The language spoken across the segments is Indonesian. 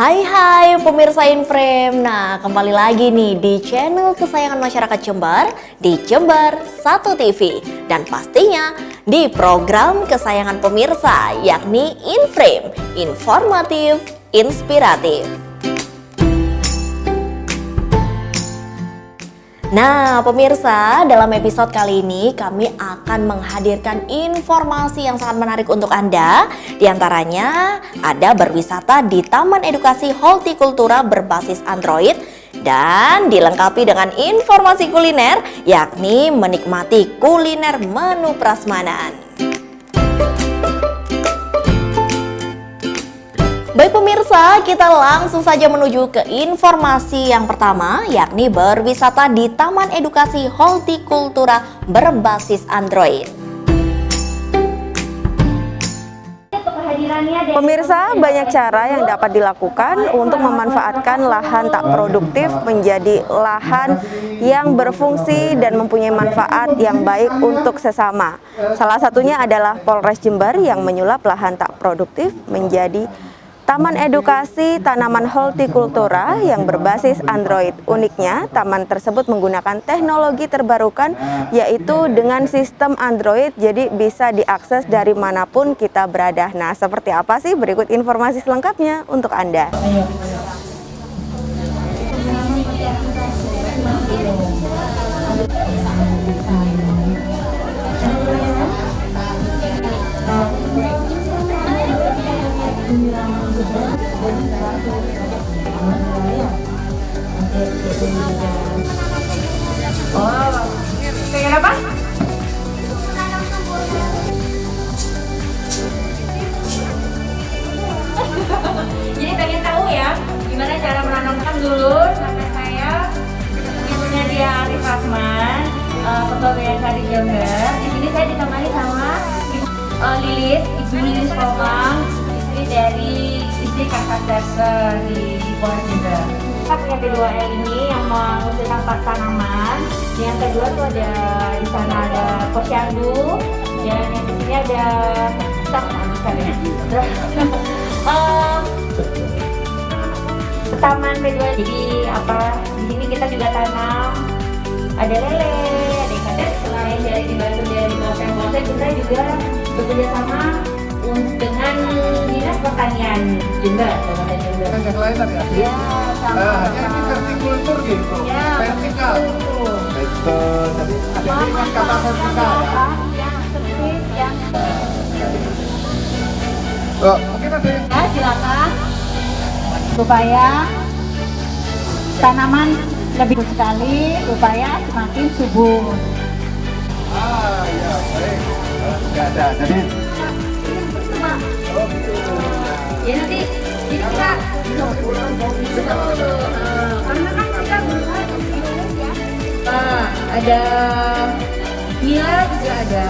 Hai pemirsa Inframe. Nah, kembali lagi nih di channel kesayangan masyarakat Jember, di Jember 1 TV. Dan pastinya di program kesayangan pemirsa, yakni Inframe, informatif, inspiratif. Nah pemirsa, dalam episode kali ini kami akan menghadirkan informasi yang sangat menarik untuk Anda. Di antaranya ada berwisata di Taman Edukasi Hortikultura berbasis Android dan dilengkapi dengan informasi kuliner, yakni menikmati kuliner menu prasmanan. Baik pemirsa, kita langsung saja menuju ke informasi yang pertama, yakni berwisata di Taman Edukasi Hortikultura berbasis Android. Pemirsa, banyak cara yang dapat dilakukan untuk memanfaatkan lahan tak produktif menjadi lahan yang berfungsi dan mempunyai manfaat yang baik untuk sesama. Salah satunya adalah Polres Jember yang menyulap lahan tak produktif menjadi Taman Edukasi Tanaman Hortikultura yang berbasis Android. Uniknya, taman tersebut menggunakan teknologi terbarukan, yaitu dengan sistem Android, jadi bisa diakses dari manapun kita berada. Nah, seperti apa sih? Berikut informasi selengkapnya untuk Anda. Oh, pengen apa? Jadi pengen tahu ya, gimana cara menanamkan dulu sampai saya punya dia Arif Rahman, Ketua BNKD Jember. Di sini saya ditemani sama Lilis, Ibu Lilis Komang, istri Kakak Terser di Polres Jember. Punya P2L ini yang menghasilkan tanaman. Yang kedua tuh ada di sana ada posyandu, dan yang di sini ada taman P2. Jadi apa? Di sini kita juga tanam ada lele, ada ikan. Selain dari dibantu dari Polres, kita juga bekerja sama dengan Dinas Pertanian Jember, Kabupaten Jember. Yang lain tadi ya? Ya, sama. Ini vertikultur gitu, ya, vertikal. Itu tadi ada dengan kata vertikal ya? Yang sempit, yang Mungkin ada yang ya, silakan supaya tanaman lebih sekali, supaya semakin subur. ya baik. Nggak ada, jadi Ya nanti kita karena kan kita ada Mila juga ada,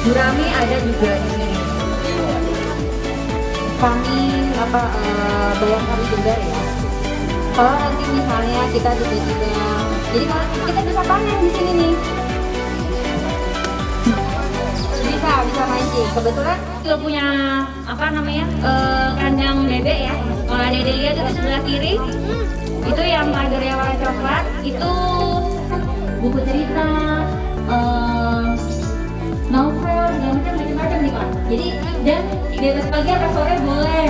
Gurami ada juga di sini. Kami Bayangkari Jember ya. Kalau nanti misalnya kita juga, jadi kalau kita bisa panen di sini nih. Bisa mancing. Kebetulan kita punya kandang bebek ya. Kalau ada lihat itu sebelah kiri, itu yang pagarnya warna coklat, itu buku cerita, novel, segala macam nih Pak. Jadi dan bebas pagi atau sore boleh.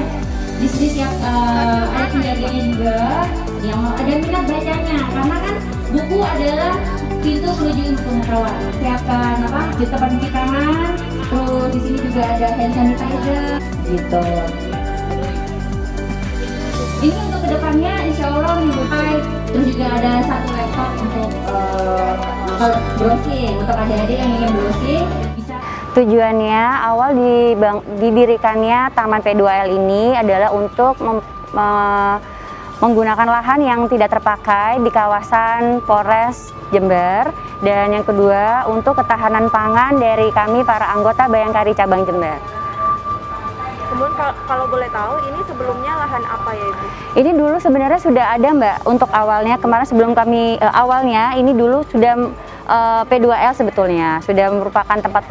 Di sini siap ada penjaganya juga yang ada minat bacanya, karena kan buku adalah pintu menuju ilmu pengetahuan. Siapkan tempat cuci tangan, terus di sini juga ada hand sanitizer, gitu. Ini untuk kedepannya insya Allah minggu depan, terus juga ada satu laptop untuk browsing, untuk adik-adik yang ingin browsing bisa. Tujuannya awal didirikannya Taman P2L ini adalah untuk menggunakan lahan yang tidak terpakai di kawasan Polres Jember, dan yang kedua untuk ketahanan pangan dari kami para anggota Bayangkari Cabang Jember. Kemudian kalau boleh tahu ini sebelumnya lahan apa ya Ibu? Ini dulu sebenarnya sudah ada Mbak untuk awalnya, kemarin sebelum kami awalnya ini dulu sudah P2L sebetulnya sudah merupakan tempat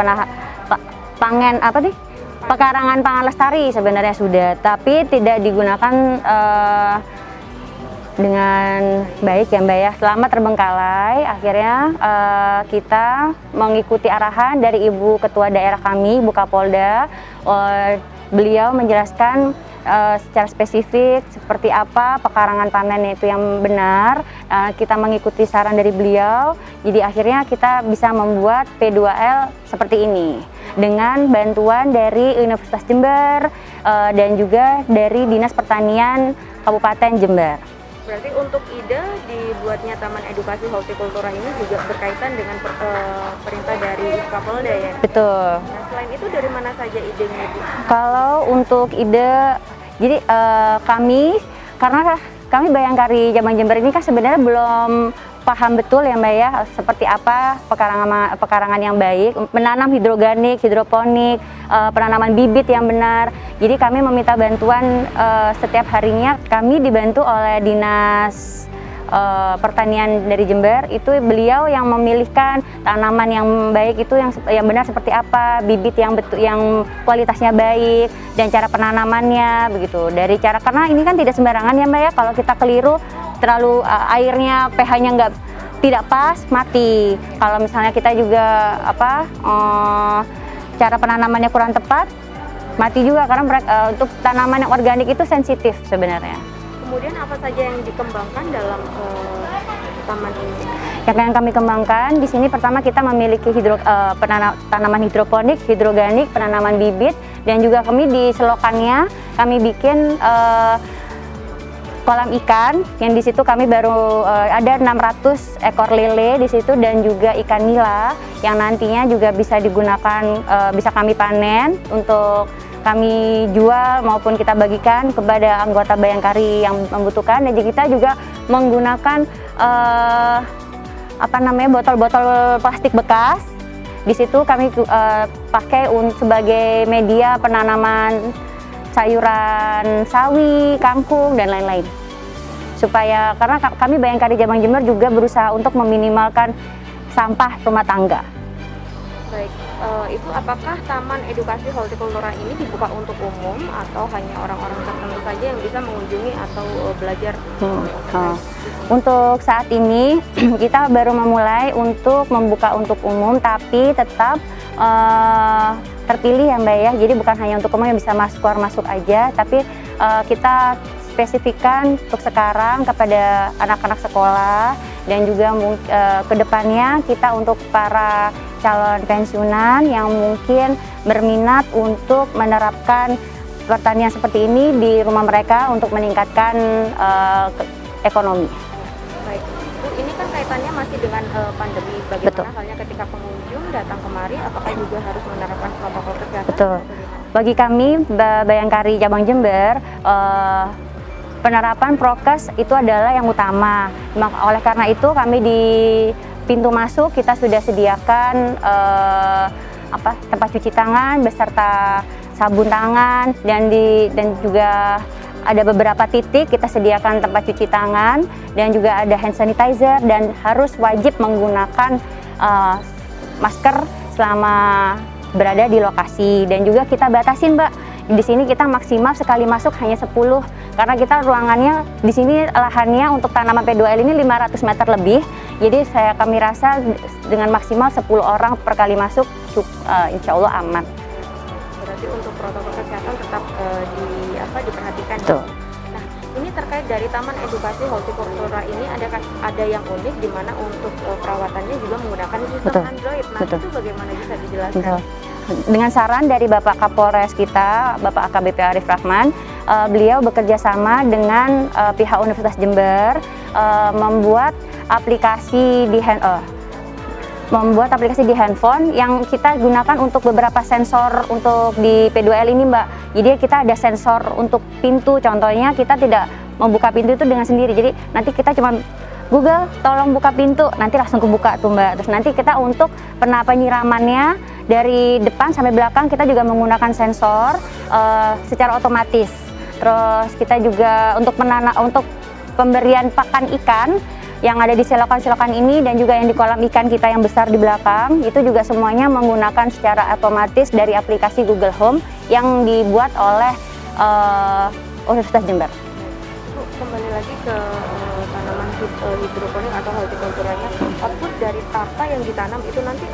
pangan pekarangan pangan lestari sebenarnya sudah, tapi tidak digunakan dengan baik ya Mbak ya. Selama terbengkalai, akhirnya kita mengikuti arahan dari Ibu Ketua Daerah kami, Bu Kapolda. Beliau menjelaskan secara spesifik seperti apa pekarangan panen itu yang benar. Kita mengikuti saran dari beliau, jadi akhirnya kita bisa membuat P2L seperti ini dengan bantuan dari Universitas Jember dan juga dari Dinas Pertanian Kabupaten Jember. Berarti untuk ide dibuatnya Taman Edukasi Hortikultura ini juga berkaitan dengan perintah dari Kapolda ya? Betul. Nah, selain itu dari mana saja idenya, Bu? Kalau untuk ide, jadi karena kami Bayangkari Cabang Jember ini kan sebenarnya belum paham betul ya Mbak ya, seperti apa pekarangan yang baik, menanam hidroganik, hidroponik, penanaman bibit yang benar. Jadi kami meminta bantuan setiap harinya. Kami dibantu oleh Dinas Pertanian dari Jember, itu beliau yang memilihkan tanaman yang baik itu yang benar seperti apa, bibit yang kualitasnya baik, dan cara penanamannya begitu. Dari cara, karena ini kan tidak sembarangan ya Mbak ya, kalau kita keliru terlalu airnya pH-nya tidak pas, mati. Kalau misalnya kita juga cara penanamannya kurang tepat, mati juga, karena untuk tanaman yang organik itu sensitif sebenarnya. Kemudian apa saja yang dikembangkan dalam taman ini? Yang kami kembangkan di sini, pertama kita memiliki tanaman hidroponik, hidroganik, penanaman bibit, dan juga kami di selokannya kami bikin kolam ikan, yang di situ kami baru ada 600 ekor lele di situ, dan juga ikan nila yang nantinya juga bisa digunakan, bisa kami panen untuk kami jual maupun kita bagikan kepada anggota Bayangkari yang membutuhkan. Dan kita juga menggunakan botol-botol plastik bekas. Di situ kami pakai sebagai media penanaman sayuran sawi, kangkung, dan lain-lain. Supaya, karena kami Bayangkari Cabang Jember juga berusaha untuk meminimalkan sampah rumah tangga. Baik, Ibu, apakah Taman Edukasi Hortikultura ini dibuka untuk umum atau hanya orang-orang tertentu saja yang bisa mengunjungi atau belajar? Untuk saat ini kita baru memulai untuk membuka untuk umum, tapi tetap terpilih ya Mbak ya. Jadi bukan hanya untuk umum yang bisa keluar masuk aja, tapi kita spesifikkan untuk sekarang kepada anak-anak sekolah, dan juga kedepannya kita untuk para calon pensiunan yang mungkin berminat untuk menerapkan pertanian seperti ini di rumah mereka untuk meningkatkan ekonomi. Baik, Bu, ini kan kaitannya masih dengan pandemi. Bagaimana Betul. halnya ketika pengunjung datang kemari, apakah juga harus menerapkan protokol kesehatan? Betul. Bagi kami Bayangkari Cabang Jember, penerapan prokes itu adalah yang utama. Oleh karena itu kami di pintu masuk kita sudah sediakan tempat cuci tangan beserta sabun tangan, dan juga ada beberapa titik kita sediakan tempat cuci tangan, dan juga ada hand sanitizer, dan harus wajib menggunakan masker selama berada di lokasi. Dan juga kita batasin Mbak, di sini kita maksimal sekali masuk hanya 10, karena kita ruangannya di sini lahannya untuk tanaman P2L ini 500 meter lebih. Jadi kami rasa dengan maksimal 10 orang per kali masuk insya Allah aman. Berarti untuk protokol kesehatan tetap diperhatikan. Betul. Nah, ini terkait dari Taman Edukasi Hortikultura ini ada yang unik, di mana untuk perawatannya juga menggunakan sistem Betul. Android. Nah, Betul. itu bagaimana bisa dijelaskan? Betul. Dengan saran dari Bapak Kapolres kita, Bapak AKBP Arif Rahman, beliau bekerja sama dengan pihak Universitas Jember membuat aplikasi di handphone yang kita gunakan untuk beberapa sensor untuk di P2L ini Mbak. Jadi kita ada sensor untuk pintu, contohnya kita tidak membuka pintu itu dengan sendiri. Jadi nanti kita cuma Google tolong buka pintu, nanti langsung kebuka tuh Mbak. Terus nanti kita untuk penyiramannya dari depan sampai belakang kita juga menggunakan sensor secara otomatis. Terus kita juga untuk pemberian pakan ikan yang ada di selokan-selokan ini, dan juga yang di kolam ikan kita yang besar di belakang, itu juga semuanya menggunakan secara otomatis dari aplikasi Google Home yang dibuat oleh Universitas Jember. Bu, kembali lagi ke tanaman hidroponik atau hortikulturanya, output dari tapa yang ditanam itu nanti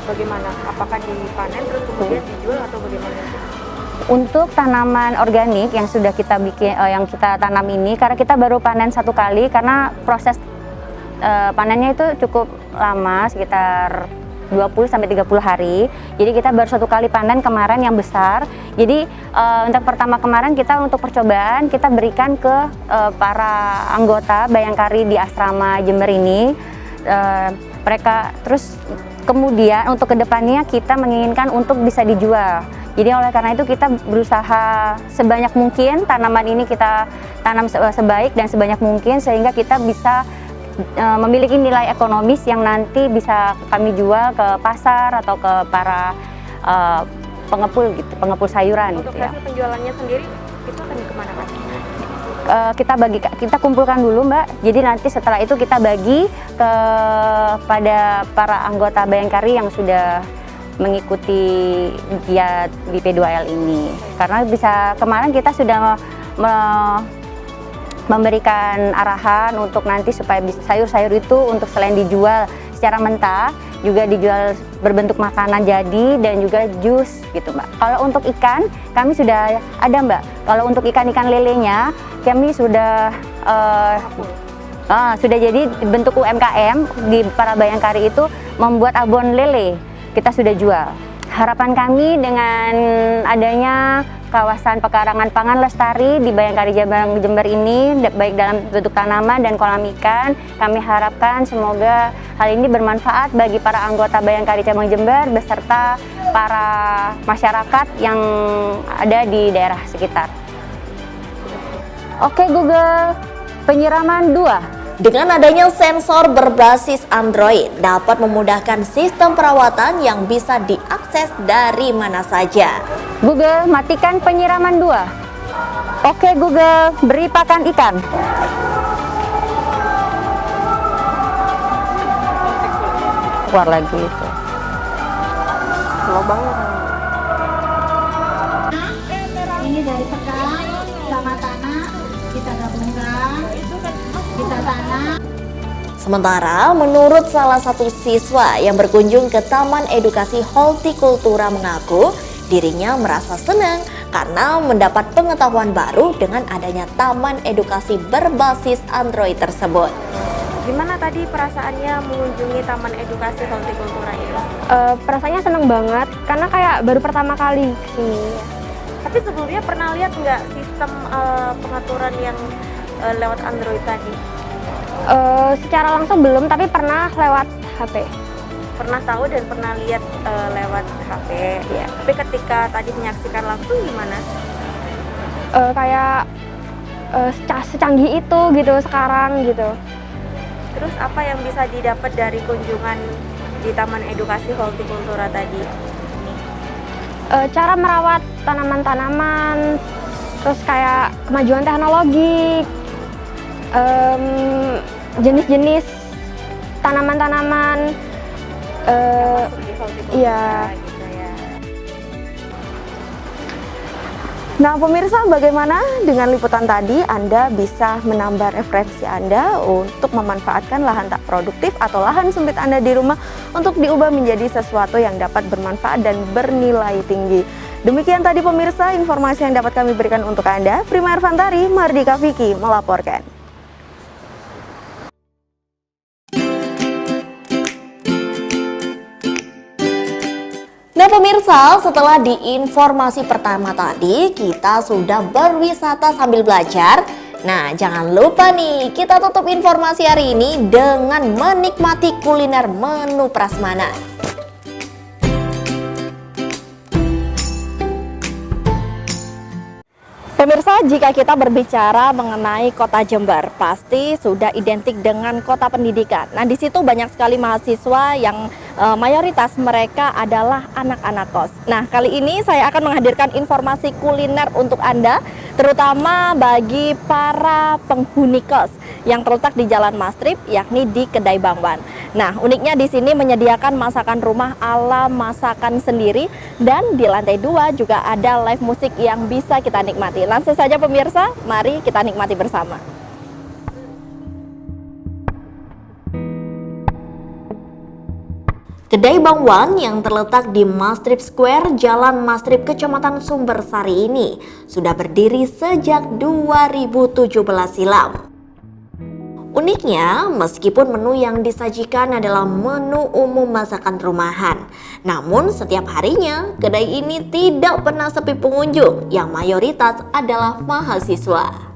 bagaimana? Apakah dipanen terus kemudian dijual atau bagaimana? Untuk tanaman organik yang sudah kita bikin, yang kita tanam ini, karena kita baru panen 1 kali, karena proses panennya itu cukup lama, sekitar 20-30 hari. Jadi kita baru 1 kali panen kemarin yang besar. Jadi untuk pertama kemarin kita untuk percobaan kita berikan ke para anggota Bayangkari di asrama Jember ini. Mereka terus kemudian untuk kedepannya kita menginginkan untuk bisa dijual. Jadi oleh karena itu kita berusaha sebanyak mungkin tanaman ini kita tanam sebaik dan sebanyak mungkin sehingga kita bisa memiliki nilai ekonomis yang nanti bisa kami jual ke pasar atau ke para pengepul gitu, pengepul sayuran. Untuk gitu ya. hasil penjualannya sendiri itu akan kemana, Pak? Kita kumpulkan dulu, Mbak. Jadi nanti setelah itu kita bagi kepada para anggota Bayangkari yang sudah mengikuti giat di P2L ini. Karena bisa kemarin kita sudah memberikan arahan untuk nanti supaya sayur-sayur itu untuk selain dijual secara mentah juga dijual berbentuk makanan jadi dan juga jus gitu, Mbak. Kalau untuk ikan kami sudah ada, Mbak. Kalau untuk ikan-ikan lelenya kami sudah jadi bentuk UMKM di para Bayangkari itu membuat abon lele kita sudah jual. Harapan kami dengan adanya kawasan pekarangan pangan lestari di Bayangkari Jember ini, baik dalam bentuk tanaman dan kolam ikan, kami harapkan semoga hal ini bermanfaat bagi para anggota Bayangkari Cabang Jember beserta para masyarakat yang ada di daerah sekitar. Oke Google, penyiraman 2. Dengan adanya sensor berbasis Android dapat memudahkan sistem perawatan yang bisa diakses dari mana saja. Google, matikan penyiraman 2. Oke Google, beri pakan ikan. Keluar lagi itu. Slow banget. Ini dari sekam sama tanah kita gabungkan, kita tanam. Sementara menurut salah satu siswa yang berkunjung ke Taman Edukasi Hortikultura mengaku dirinya merasa senang karena mendapat pengetahuan baru dengan adanya taman edukasi berbasis Android tersebut. Gimana tadi perasaannya mengunjungi Taman Edukasi Hortikultura ini? Perasaannya seneng banget karena kayak baru pertama kali kesini. Tapi sebelumnya pernah lihat nggak sistem pengaturan yang lewat Android tadi? Secara langsung belum, tapi pernah lewat HP. Pernah tahu dan pernah lihat lewat HP. Iya. Tapi ketika tadi menyaksikan langsung gimana? Kayak secanggih itu gitu sekarang gitu. Terus apa yang bisa didapat dari kunjungan di Taman Edukasi Hortikultura tadi? Cara merawat tanaman-tanaman, terus kayak kemajuan teknologi, jenis-jenis tanaman-tanaman. Masuk di hortikultura Iya. gitu ya. Nah pemirsa, bagaimana dengan liputan tadi? Anda bisa menambah referensi Anda untuk memanfaatkan lahan tak produktif atau lahan sempit Anda di rumah untuk diubah menjadi sesuatu yang dapat bermanfaat dan bernilai tinggi. Demikian tadi pemirsa informasi yang dapat kami berikan untuk Anda. Prima Irfantari, Mardika Vicky melaporkan. Nah pemirsa, setelah di informasi pertama tadi kita sudah berwisata sambil belajar. Nah jangan lupa nih, kita tutup informasi hari ini dengan menikmati kuliner menu prasmanan. Pemirsa, jika kita berbicara mengenai kota Jember, pasti sudah identik dengan kota pendidikan. Nah, di situ banyak sekali mahasiswa yang mayoritas mereka adalah anak-anak kos. Nah, kali ini saya akan menghadirkan informasi kuliner untuk Anda, terutama bagi para penghuni kos yang terletak di Jalan Mastrip, yakni di Kedai Bang Wan. Nah, uniknya di sini menyediakan masakan rumah ala masakan sendiri, dan di lantai 2 juga ada live musik yang bisa kita nikmati. Langsung saja pemirsa, mari kita nikmati bersama. Kedai Bang Wan yang terletak di Mastrip Square, Jalan Mastrip, Kecamatan Sumbersari ini sudah berdiri sejak 2017 silam. Uniknya, meskipun menu yang disajikan adalah menu umum masakan rumahan, namun setiap harinya kedai ini tidak pernah sepi pengunjung yang mayoritas adalah mahasiswa.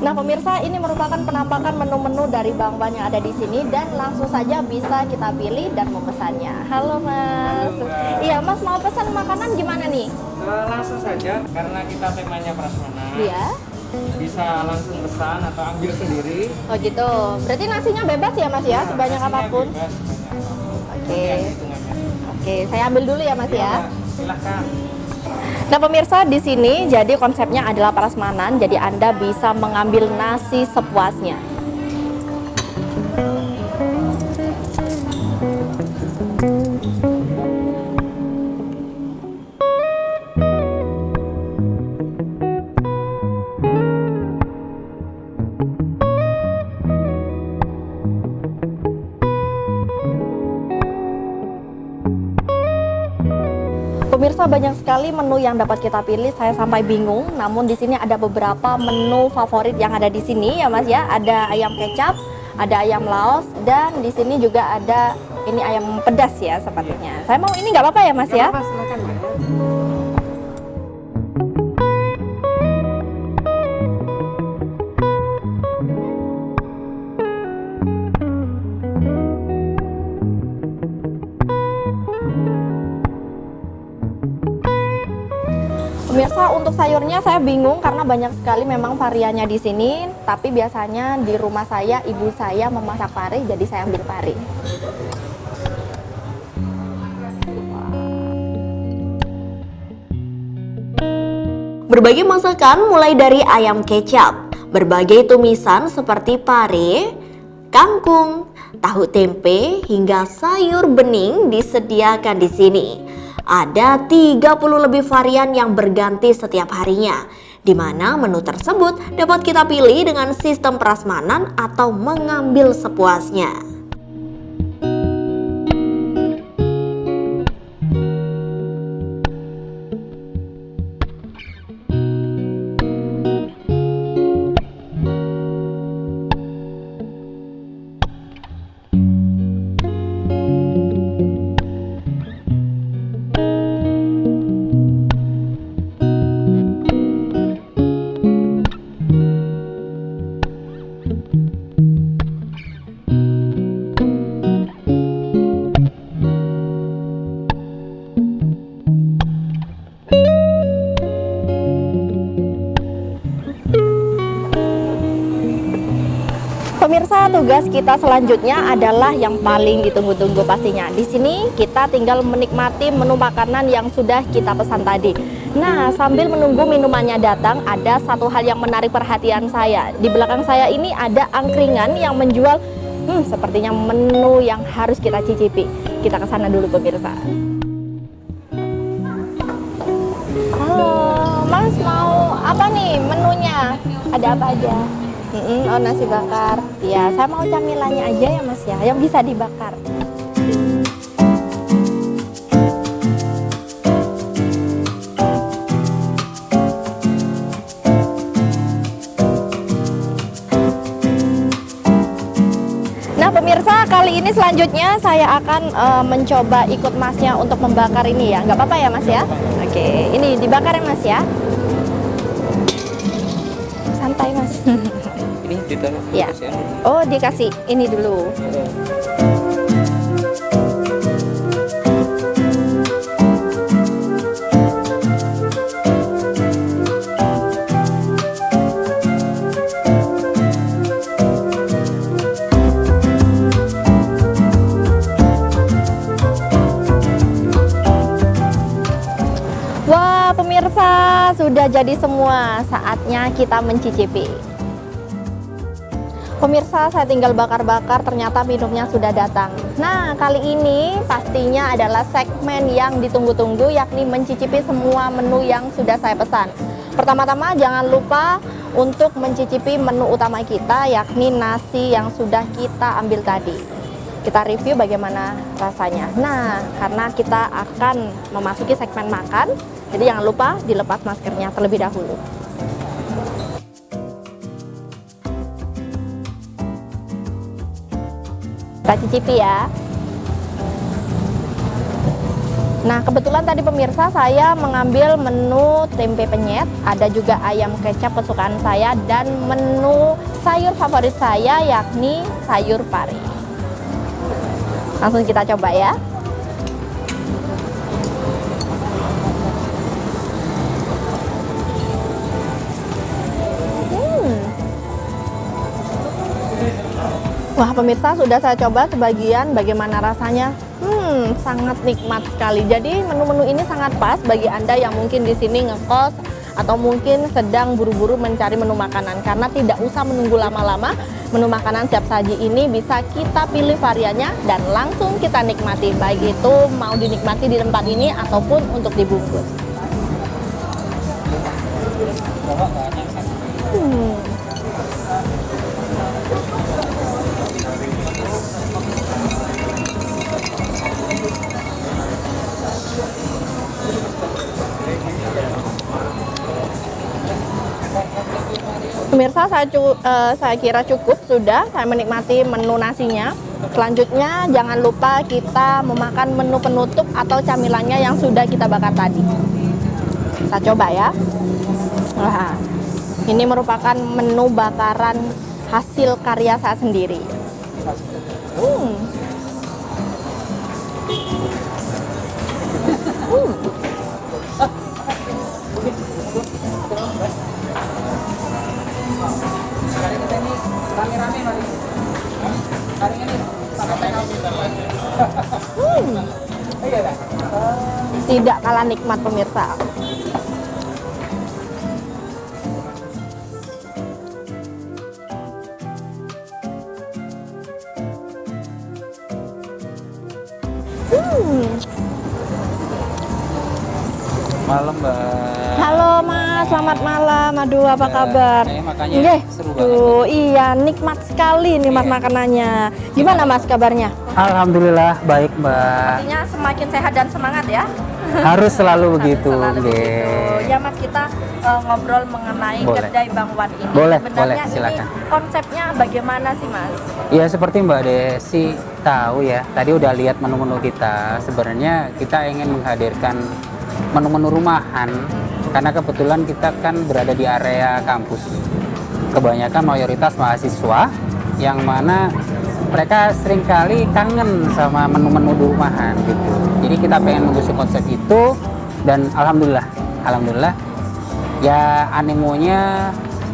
Nah pemirsa, ini merupakan penampakan menu-menu dari Bang Wan yang ada di sini, dan langsung saja bisa kita pilih dan memesannya. Halo Mas. Iya Mas, mau pesan makanan gimana nih? Langsung saja, karena kita temanya prasmanan. Iya. Bisa langsung pesan atau ambil sendiri. Oh gitu. Berarti nasinya bebas ya Mas ya, sebanyak Nasinya apapun. bebas, sebanyak apapun. Oke. Lihat hitungannya. Oke, saya ambil dulu ya Mas ya. Silahkan. Nah pemirsa, di sini jadi konsepnya adalah prasmanan, jadi Anda bisa mengambil nasi sepuasnya. Pemirsa, banyak sekali menu yang dapat kita pilih, saya sampai bingung. Namun di sini ada beberapa menu favorit yang ada di sini ya Mas ya. Ada ayam kecap, ada ayam laos, dan di sini juga ada ini ayam pedas ya sepertinya. Saya mau ini nggak apa-apa ya Mas ya? Apa, silakan. Pemirsa, untuk sayurnya saya bingung karena banyak sekali memang variannya di sini. Tapi biasanya di rumah saya, ibu saya memasak pare, jadi saya ambil pare. Berbagai masakan mulai dari ayam kecap, berbagai tumisan seperti pare, kangkung, tahu tempe, hingga sayur bening disediakan di sini. Ada 30 lebih varian yang berganti setiap harinya, di mana menu tersebut dapat kita pilih dengan sistem prasmanan atau mengambil sepuasnya. Pemirsa, tugas kita selanjutnya adalah yang paling ditunggu-tunggu pastinya. Di sini kita tinggal menikmati menu makanan yang sudah kita pesan tadi. Nah, sambil menunggu minumannya datang, ada satu hal yang menarik perhatian saya. Di belakang saya ini ada angkringan yang menjual sepertinya menu yang harus kita cicipi. Kita ke sana dulu pemirsa. Halo, Mas mau apa nih menunya? Ada apa aja? Oh, nasi bakar. Ya, saya mau camilannya aja ya Mas ya, yang bisa dibakar. Nah pemirsa, kali ini selanjutnya saya akan mencoba ikut Masnya untuk membakar ini ya. Nggak apa-apa ya Mas ya? Oke, ini dibakar ya Mas ya. Santai Mas. Ini ditaruh. Ya. Oh, dikasih ini dulu. Wah, pemirsa, sudah jadi semua. Saatnya kita mencicipi. Pemirsa, saya tinggal bakar-bakar, ternyata minumnya sudah datang. Nah, kali ini pastinya adalah segmen yang ditunggu-tunggu, yakni mencicipi semua menu yang sudah saya pesan. Pertama-tama jangan lupa untuk mencicipi menu utama kita, yakni nasi yang sudah kita ambil tadi. Kita review bagaimana rasanya. Nah, karena kita akan memasuki segmen makan, jadi jangan lupa dilepas maskernya terlebih dahulu. Kita cicipi ya. Nah, kebetulan tadi pemirsa saya mengambil menu tempe penyet, ada juga ayam kecap kesukaan saya, dan menu sayur favorit saya yakni sayur pari. Langsung kita coba ya. Wah, pemirsa, sudah saya coba sebagian, bagaimana rasanya? Sangat nikmat sekali. Jadi menu-menu ini sangat pas bagi Anda yang mungkin di sini ngekos atau mungkin sedang buru-buru mencari menu makanan, karena tidak usah menunggu lama-lama. Menu makanan siap saji ini bisa kita pilih variannya dan langsung kita nikmati, baik itu mau dinikmati di tempat ini ataupun untuk dibungkus. Pemirsa, saya kira cukup sudah saya menikmati menu nasinya. Selanjutnya jangan lupa kita memakan menu penutup atau camilannya yang sudah kita bakar tadi. Kita coba ya. Wah, ini merupakan menu bakaran hasil karya saya sendiri. Tidak kalah nikmat pemirsa. Malam, Mbak. Halo Mas, selamat malam. Aduh, apa kabar? Makanya seru banget. Iya, nikmat sekali nih Mas makanannya. Gimana Mas kabarnya? Alhamdulillah baik, Mbak. Artinya semakin sehat dan semangat ya? Harus selalu begitu. Selalu begitu. Ya Mas, kita ngobrol mengenai Boleh. kedai Bang Wan ini. Boleh, Sebenarnya silakan. ini konsepnya bagaimana sih Mas? Ya seperti Mbak Desi tahu ya, tadi udah lihat menu-menu kita. Sebenarnya kita ingin menghadirkan menu-menu rumahan karena kebetulan kita kan berada di area kampus. Kebanyakan mayoritas mahasiswa yang mana mereka seringkali kangen sama menu-menu di rumahan gitu. Jadi kita pengen mengusung konsep itu dan alhamdulillah ya animonya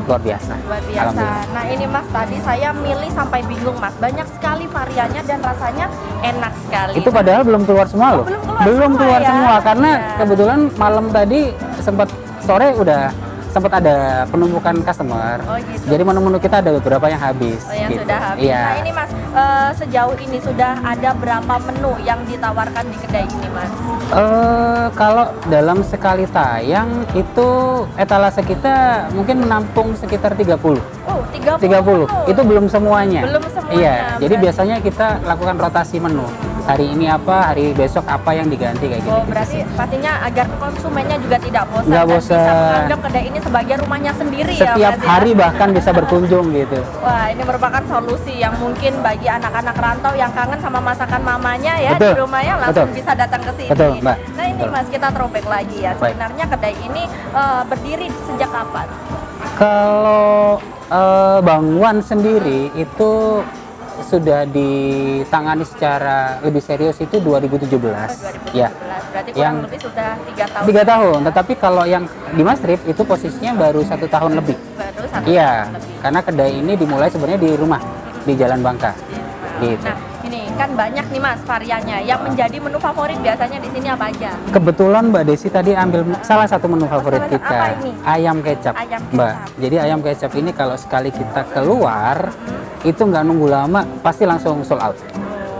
luar biasa. Luar biasa. Nah ini Mas, tadi saya milih sampai bingung Mas. Banyak sekali variannya dan rasanya enak sekali. Itu padahal belum keluar semua loh. Belum keluar ya? semua karena Iya. kebetulan malam tadi sempat sore udah sempat ada penumpukan customer. Oh gitu. Jadi menu-menu kita ada beberapa yang habis. Oh, yang gitu. sudah habis. Iya. Nah ini Mas, sejauh ini sudah ada berapa menu yang ditawarkan di kedai ini Mas? Kalau dalam sekali tayang itu etalase kita mungkin menampung sekitar 30. Oh, 30 30. menu. Itu belum semuanya. Belum semuanya, Iya, jadi berarti. biasanya kita lakukan rotasi menu. hari ini apa, hari besok apa yang diganti kayak gitu. Oh, berarti pastinya agar konsumennya juga tidak bosan Nggak dan bisa bosan. menganggap kedai ini sebagai rumahnya sendiri ya. Setiap berarti ya. hari bahkan bisa berkunjung gitu. Wah, ini merupakan solusi yang mungkin bagi anak-anak rantau yang kangen sama masakan mamanya ya Betul. di rumahnya langsung Betul. bisa datang ke sini. Betul, Mbak. Nah, ini Betul. Mas, kita throwback lagi ya. Baik. Sebenarnya kedai ini berdiri sejak kapan? Kalau Bang Wan sendiri itu sudah ditangani secara lebih serius itu 2017. Ya. Berarti kurang Yang- lebih sudah 3 tahun. 3 tahun, tetapi kalau yang di Mastrip itu posisinya baru 1 tahun lebih. Baru 1 Iya, tahun lebih. karena kedai ini dimulai sebenarnya di rumah di Jalan Bangka. Gitu. Nah, ini kan banyak nih Mas variannya. Yang menjadi menu favorit biasanya di sini apa aja? Kebetulan Mbak Desi tadi ambil salah satu menu favorit salah satu. kita, Apa ini? ayam kecap. Ayam Mbak. kecap. Jadi ayam kecap ini kalau sekali kita keluar itu nggak nunggu lama, pasti langsung sold out.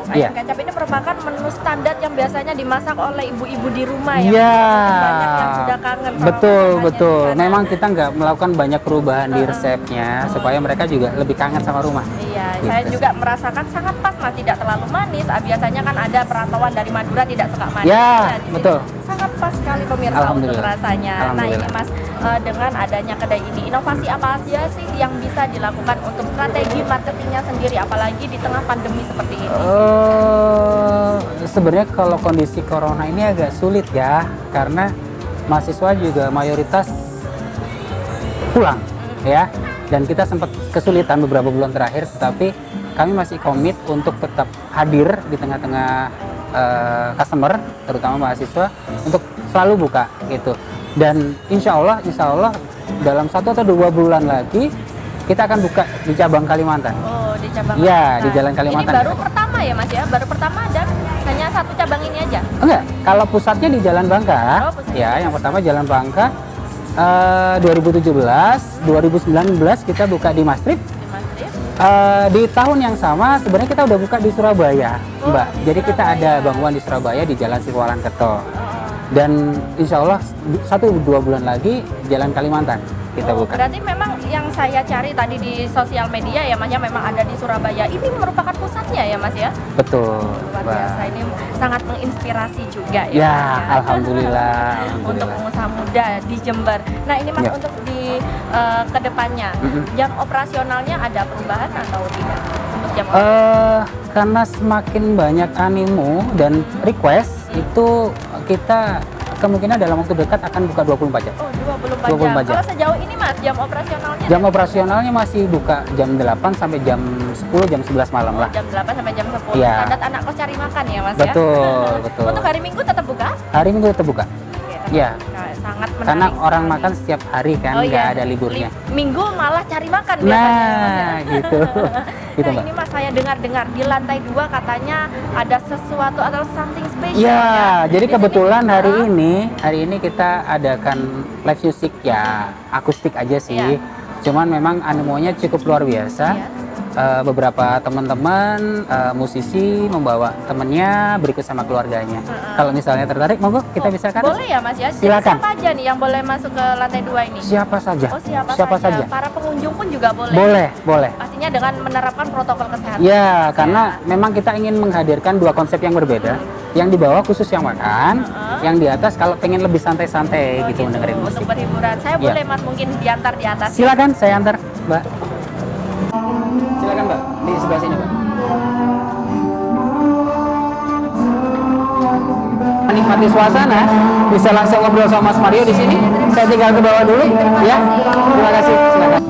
Ayam Iya. kecap ini merupakan menu standar yang biasanya dimasak oleh ibu-ibu di rumah ya. Iya, Banyak yang sudah kangen sama betul masakannya betul. di sana. Memang kita nggak melakukan banyak perubahan di resepnya supaya mereka juga lebih kangen sama rumah. Iya, Gitu saya sih. juga merasakan sangat pas Mas, tidak terlalu manis. Biasanya kan ada perantauan dari Madura tidak suka manis. Ya, Nah, di sini betul. sangat pas sekali pemirsa untuk Alhamdulillah. rasanya. Nah, ini Alhamdulillah. Mas, dengan adanya kedai ini, inovasi apa aja sih yang bisa dilakukan untuk strategi marketingnya sendiri, apalagi di tengah pandemi seperti ini? Sebenarnya kalau kondisi corona ini agak sulit ya, karena mahasiswa juga mayoritas pulang ya, dan kita sempat kesulitan beberapa bulan terakhir, tetapi kami masih komit untuk tetap hadir di tengah-tengah customer, terutama mahasiswa, untuk selalu buka gitu. Dan insya Allah dalam 1 atau 2 bulan lagi kita akan buka di cabang Kalimantan. Oh, di cabang Iya, Kalimantan. di Jalan Kalimantan. Ini baru pertama ya Mas ya? Baru pertama dan hanya 1 cabang ini aja? Enggak, kalau pusatnya di Jalan Bangka, Oh, pusatnya. ya yang pertama Jalan Bangka. 2017, 2019 kita buka di Mastrip. Di Mastrip? Di tahun yang sama sebenarnya kita udah buka di Surabaya, Mbak. Jadi kita ada Bang Wan di Surabaya di Jalan Siwalan Keto. Dan insya Allah 1-2 bulan lagi Jalan Kalimantan kita buka. Berarti memang yang saya cari tadi di sosial media ya Mas ya, memang ada di Surabaya. Ini merupakan pusatnya ya Mas ya? Betul, Luar Mbak. biasa, ini sangat menginspirasi juga ya. Ya, Mas, ya. alhamdulillah, Untuk alhamdulillah. pengusaha muda di Jember. Nah ini Mas Ya. untuk di kedepannya, jam operasionalnya ada perubahan atau tidak? Untuk jam Karena semakin banyak animo dan request itu kita kemungkinan dalam waktu dekat akan buka 24 jam. Oh, 24 jam. 24 jam. Kalau sejauh ini Mas, jam operasionalnya? Jam operasionalnya masih buka jam 8 sampai jam 10, jam 11 malam lah. Jam 8 sampai jam 10. Iya. Standar anak kos cari makan ya Mas Betul, ya? betul. Untuk hari Minggu tetap buka? Hari Minggu tetap buka. Oke, Iya. sangat menarik. Karena orang sekali. makan setiap hari kan, Oh, nggak iya. ada liburnya. Minggu malah cari makan biasanya. Nah, gitu. Gitu, Nah, Mbak. ini Mas saya dengar-dengar di lantai 2 katanya ada sesuatu atau something special. Ya, jadi Di sini kebetulan bisa- hari ini kita adakan live music ya, akustik aja sih. Iya. Cuman memang animonya cukup luar biasa. Iya. Beberapa teman-teman musisi membawa temennya berikut sama keluarganya. Kalau misalnya tertarik, monggo kita Oh, bisa kan? boleh ya Mas ya? Jadi Silakan. siapa aja nih yang boleh masuk ke lantai 2 ini? Siapa saja? Oh, siapa saja. Para pengunjung pun juga boleh. Boleh. Pastinya dengan menerapkan protokol kesehatan. Ya, karena memang kita ingin menghadirkan 2 konsep yang berbeda. Yang di bawah khusus yang makan, yang di atas kalau pengen lebih santai-santai gitu mendengarin musik. Untuk berhiburan. Saya Iya. boleh Mas mungkin diantar di atas. Silakan, saya antar, Mbak. Silakan, Mbak. Di sebelah sini, Mbak. Menikmati suasana, bisa langsung ngobrol sama Mas Mario di sini. Saya tinggal ke bawah dulu, ya. Terima kasih. Silakan.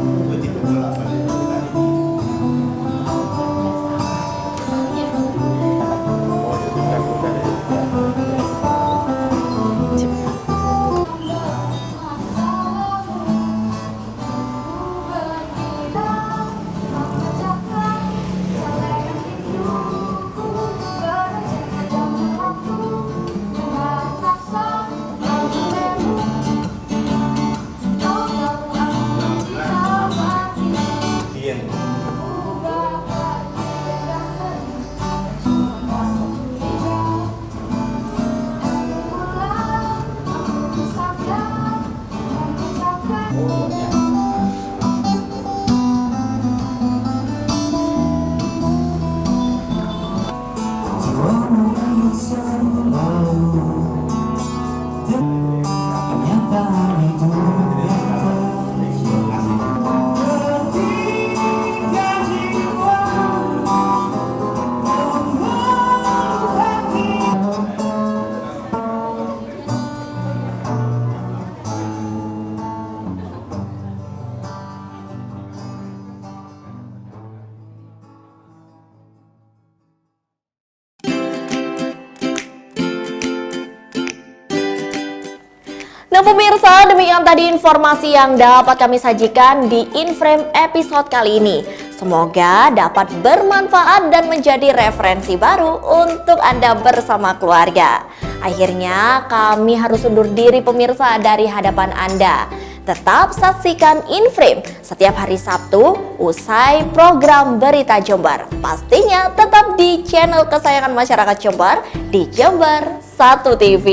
Nah pemirsa, demikian tadi informasi yang dapat kami sajikan di Inframe episode kali ini. Semoga dapat bermanfaat dan menjadi referensi baru untuk Anda bersama keluarga. Akhirnya kami harus undur diri pemirsa dari hadapan Anda. Tetap saksikan Inframe setiap hari Sabtu usai program Berita Jember. Pastinya tetap di channel kesayangan masyarakat Jember di Jember 1 TV.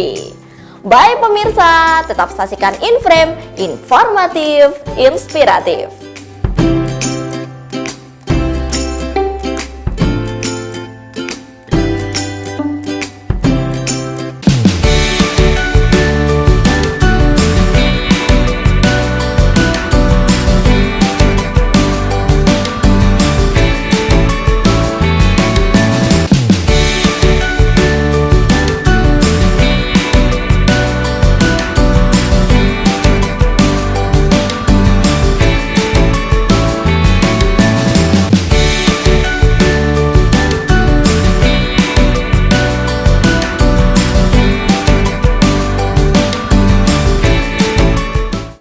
Bye pemirsa, tetap saksikan Inframe, informatif, inspiratif.